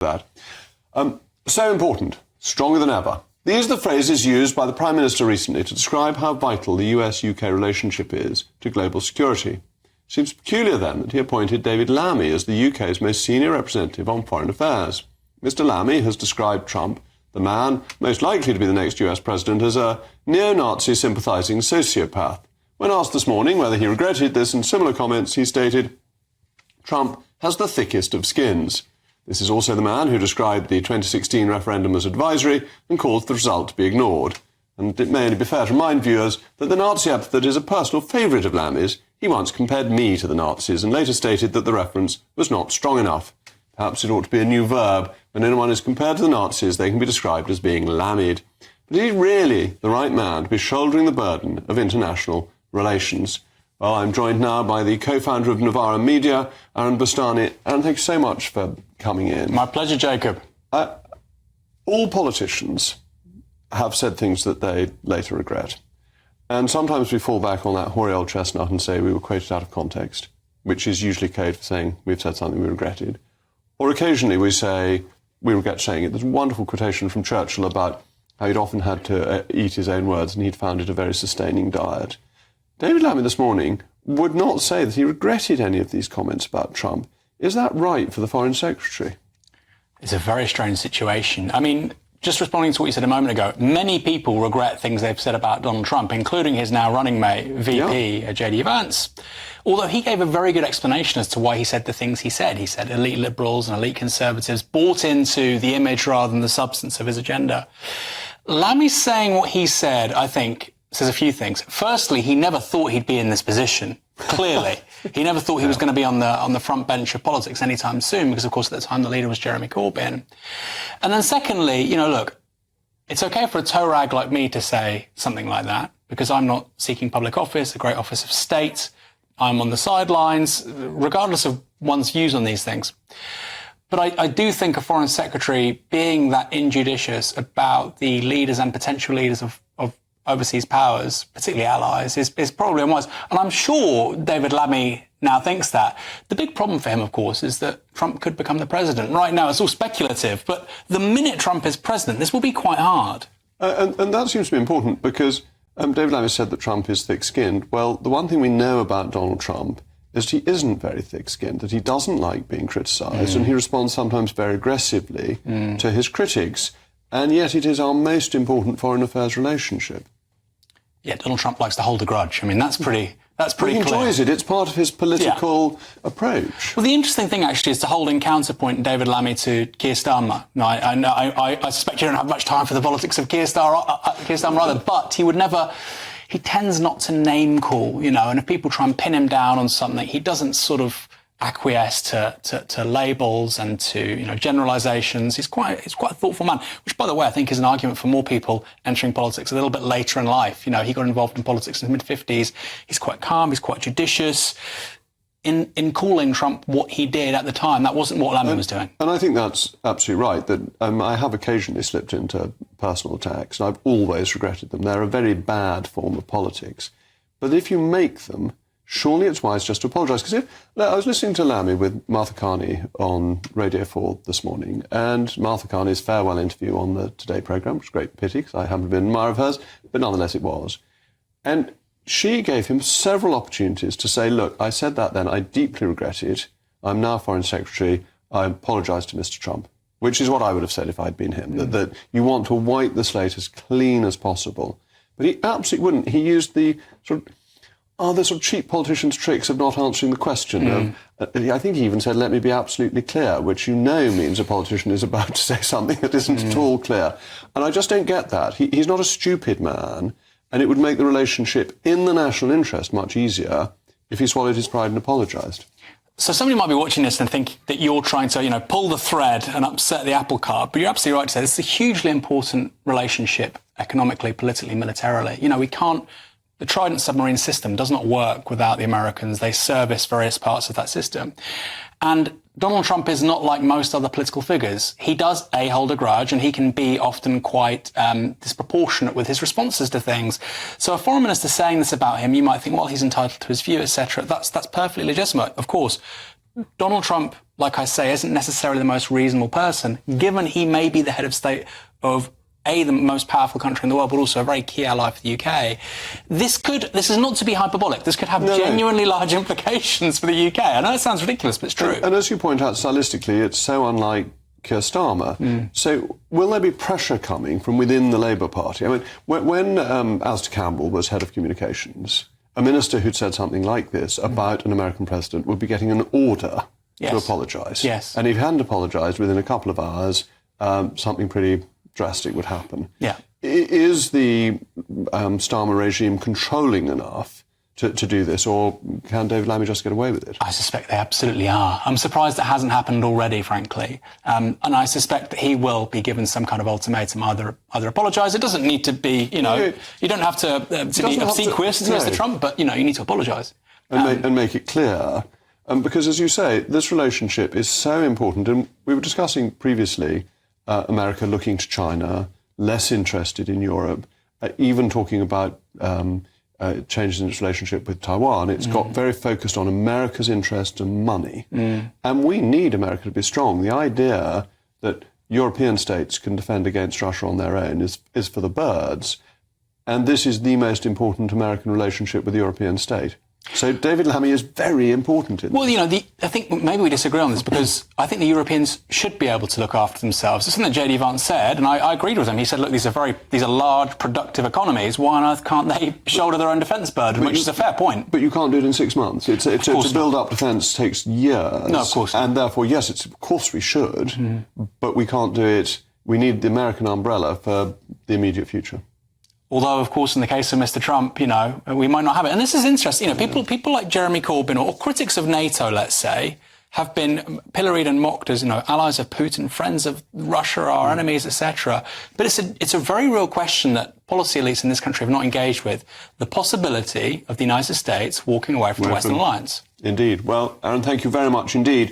that. So important, stronger than ever. These are the phrases used by the Prime Minister recently to describe how vital the US-UK relationship is to global security. Seems peculiar, then, that he appointed David Lammy as the UK's most senior representative on foreign affairs. Mr. Lammy has described Trump, the man most likely to be the next US president, as a neo-Nazi sympathising sociopath. When asked this morning whether he regretted this and similar comments, he stated, "Trump has the thickest of skins." This is also the man who described the 2016 referendum as advisory and called for the result to be ignored. And it may only be fair to remind viewers that the Nazi epithet is a personal favourite of Lammy's. He once compared me to the Nazis and later stated that the reference was not strong enough. Perhaps it ought to be a new verb. When anyone is compared to the Nazis, they can be described as being lammied. But is he really the right man to be shouldering the burden of international relations? Well, I'm joined now by the co-founder of Novara Media, Bastani. Aaron, thank you so much for coming in. My pleasure, Jacob. All politicians have said things that they later regret. And sometimes we fall back on that hoary old chestnut and say we were quoted out of context, which is usually code for saying we've said something we regretted. Or occasionally we say we regret saying it. There's a wonderful quotation from Churchill about how he'd often had to eat his own words and he'd found it a very sustaining diet. David Lammy this morning would not say that he regretted any of these comments about Trump. Is that right for the Foreign Secretary? It's a very strange situation. I mean, just responding to what you said a moment ago, many people regret things they've said about Donald Trump, including his now running mate, VP, J.D. Vance. Although he gave a very good explanation as to why he said the things he said. He said elite liberals and elite conservatives bought into the image rather than the substance of his agenda. Lammy's saying what he said, I think, says a few things. Firstly, he never thought he'd be in this position. Clearly, he never thought he was going to be on the front bench of politics anytime soon, because of course at the time the leader was Jeremy Corbyn. And then secondly, look, it's okay for a toe rag like me to say something like that, because I'm not seeking public office, a great office of state. I'm on the sidelines, regardless of one's views on these things. But I do think a foreign secretary being that injudicious about the leaders and potential leaders of overseas powers, particularly allies, is probably unwise. And I'm sure David Lammy now thinks that. The big problem for him, of course, is that Trump could become the president. Right now, it's all speculative, but the minute Trump is president, this will be quite hard. And that seems to be important because David Lammy said that Trump is thick-skinned. Well, the one thing we know about Donald Trump is that he isn't very thick-skinned, that he doesn't like being criticised, and he responds sometimes very aggressively to his critics. And yet it is our most important foreign affairs relationship. Yeah, Donald Trump likes to hold a grudge. I mean, that's pretty clear. He enjoys it. It's part of his political approach. Well, the interesting thing, actually, is to hold in counterpoint David Lammy to Keir Starmer. Now, I suspect you don't have much time for the politics of Keir Starmer either, but he tends not to name call, and if people try and pin him down on something, he doesn't sort of acquiesce to labels and to generalizations. He's quite a thoughtful man, which, by the way, I think is an argument for more people entering politics a little bit later in life. He got involved in politics in his mid-50s. He's quite calm. He's quite judicious. In calling Trump what he did at the time, that wasn't what Lammy was doing. And I think that's absolutely right. That I have occasionally slipped into personal attacks, and I've always regretted them. They're a very bad form of politics. But if you make them, surely it's wise just to apologise. Because I was listening to Lammy with Martha Carney on Radio 4 this morning, and Martha Carney's farewell interview on the Today programme, which was a great pity because I haven't been an admirer of hers, but nonetheless it was. And she gave him several opportunities to say, look, I said that then, I deeply regret it, I'm now Foreign Secretary, I apologise to Mr. Trump, which is what I would have said if I'd been him, that you want to wipe the slate as clean as possible. But he absolutely wouldn't. He used the sort of cheap politicians' tricks of not answering the question. I think he even said, let me be absolutely clear, which means a politician is about to say something that isn't at all clear. And I just don't get that. He's not a stupid man, and it would make the relationship in the national interest much easier if he swallowed his pride and apologised. So somebody might be watching this and think that you're trying to, pull the thread and upset the apple cart, but you're absolutely right to say this is a hugely important relationship economically, politically, militarily. The Trident submarine system does not work without the Americans. They service various parts of that system. And Donald Trump is not like most other political figures. He does, hold a grudge, and he can be often quite disproportionate with his responses to things. So a foreign minister saying this about him, you might think, well, he's entitled to his view, etc. That's perfectly legitimate, of course. Donald Trump like I say, isn't necessarily the most reasonable person, given he may be the head of state of the most powerful country in the world, but also a very key ally for the UK. This is not to be hyperbolic. This could have genuinely large implications for the UK. I know it sounds ridiculous, but it's true. And as you point out, stylistically, it's so unlike Keir Starmer. So will there be pressure coming from within the Labour Party? I mean, when Alastair Campbell was head of communications, a minister who'd said something like this about an American president would be getting an order to apologise. Yes. And if he hadn't apologised within a couple of hours, something pretty drastic would happen. Yeah. Is the Starmer regime controlling enough to do this, or can David Lammy just get away with it? I suspect they absolutely are. I'm surprised it hasn't happened already, frankly. And I suspect that he will be given some kind of ultimatum, either apologise. It doesn't need to be, you don't have to be obsequious to Mr. Trump, but, you need to apologise. And make it clear. Because, as you say, this relationship is so important. And we were discussing previously America looking to China, less interested in Europe, even talking about changes in its relationship with Taiwan. It's got very focused on America's interest and money. And we need America to be strong. The idea that European states can defend against Russia on their own is for the birds. And this is the most important American relationship with the European state. So David Lammy is very important in this. Well, I think maybe we disagree on this, because I think the Europeans should be able to look after themselves. It's something that J.D. Vance said, and I agreed with him. He said, look, these are large, productive economies. Why on earth can't they shoulder their own defence burden, which is a fair point. But you can't do it in 6 months. To build up defence takes years. No, of course not. And therefore, yes, of course we should, but we can't do it. We need the American umbrella for the immediate future. Although, of course, in the case of Mr. Trump, we might not have it. And this is interesting. People like Jeremy Corbyn, or critics of NATO, let's say, have been pilloried and mocked as, allies of Putin, friends of Russia, our enemies, etc. But it's a very real question that policy elites in this country have not engaged with: the possibility of the United States walking away from the Western alliance. Indeed. Well, Aaron, thank you very much indeed.